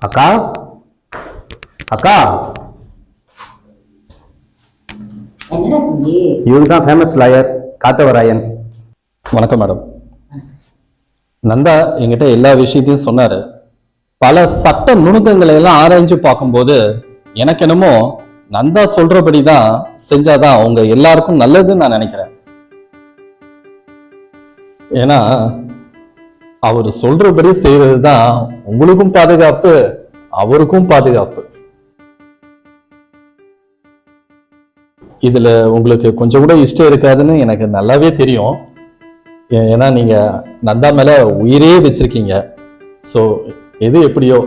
அக்கா அக்கா, இவரு தான் ஃபேமஸ் லாயர் காத்தவராயன். வணக்கம் மேடம். நந்தா என்கிட்ட எல்லா விஷயத்தையும் சொன்னாரு. பல சட்ட நுணுக்கங்களை எல்லாம் ஆராய்ஞ்சு பார்க்கும்போது எனக்கு என்னமோ நந்தா சொல்றபடிதான் செஞ்சாதான் உங்க எல்லாருக்கும் நல்லதுன்னு நான் நினைக்கிறேன். ஏன்னா அவர் சொல்றபடி செய்யறதுதான் உங்களுக்கும் பாதுகாப்பு, அவருக்கும் பாதுகாப்பு. இதுல உங்களுக்கு கொஞ்சம் கூட இஷ்டம் இருக்காதுன்னு எனக்கு நல்லாவே தெரியும். ஏன்னா நீங்க நந்தா மேல உயிரே வச்சிருக்கீங்க. ஸோ எது எப்படியோ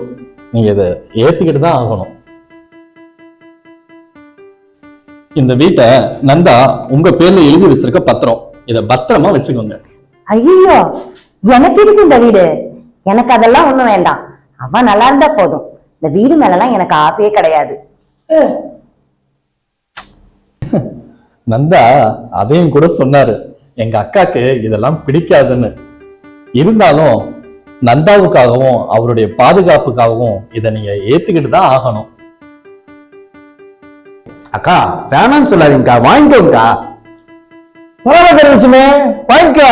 நீங்க இதை ஏத்துக்கிட்டு தான் ஆகணும். இந்த வீட்டை நந்தா உங்க பேர்ல எழுதி வச்சிருக்க பத்திரம், இதை பத்திரமா வச்சுக்கோங்க. ஐயோ, எனக்கு இருக்கு இந்த வீடு. எனக்கு அதெல்லாம் ஒண்ணும் வேண்டாம். அவன் நல்லா இருந்தா போதும். இந்த வீடு மேலாம் எனக்கு ஆசையே கிடையாது. நந்தா அதையும் கூட சொன்னாரு, எங்க அக்காக்கு இதெல்லாம் பிடிக்காதுன்னு. இருந்தாலும் நந்தாவுக்காகவும் அவருடைய பாதுகாப்புக்காகவும் இதை நீங்க ஏத்துக்கிட்டு தான் ஆகணும். அக்கா வேணான்னு சொல்லாதீங்கக்கா, வாங்கிக்கோங்கக்கா. தெரிவிச்சுமே, வாங்கிக்கோ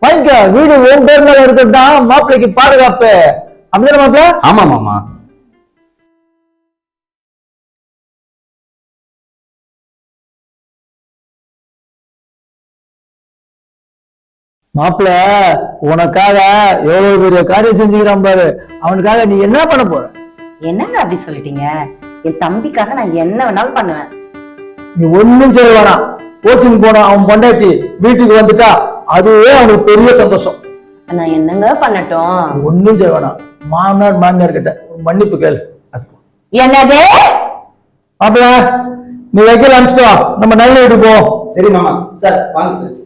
வாங்கிக்கோ. வீடு உன் பேர் மேல இருக்கிறது தான் மாப்பிள்ளைக்கு பாதுகாப்பு. அப்படிதான மாப்பிள்ள? ஆமா மாமா. மாப்பிள்ள உனக்காக எவ்வளவு பெரிய காரியம் செஞ்சுக்கிறான் பாரு. அவனுக்காக நீ என்ன பண்ண போற? என்னங்க அப்படி சொல்லிட்டீங்க? என் தம்பிக்காக நான் என்ன வேணாலும் பண்ணுவேன். நீ ஒண்ணும் செய்ய வேணாம். கோச்சிங் போன அவன் பொண்டாட்டி வீட்டுக்கு வந்துட்டா அதுவே அவனுக்கு பெரிய சந்தோஷம். நான் என்னங்க பண்ணட்டும்? ஒண்ணும் செய்ய வேணாம். மாமனார் மாமியார் கிட்ட மன்னிப்பு கேளு. என்னது? மாப்பிள்ள நீ வைக்கல அனுப்பிச்சிட்டு வா, நம்ம நல்ல வீட்டுக்கு போ. சரி மாமா. சார் வாங்க சார்.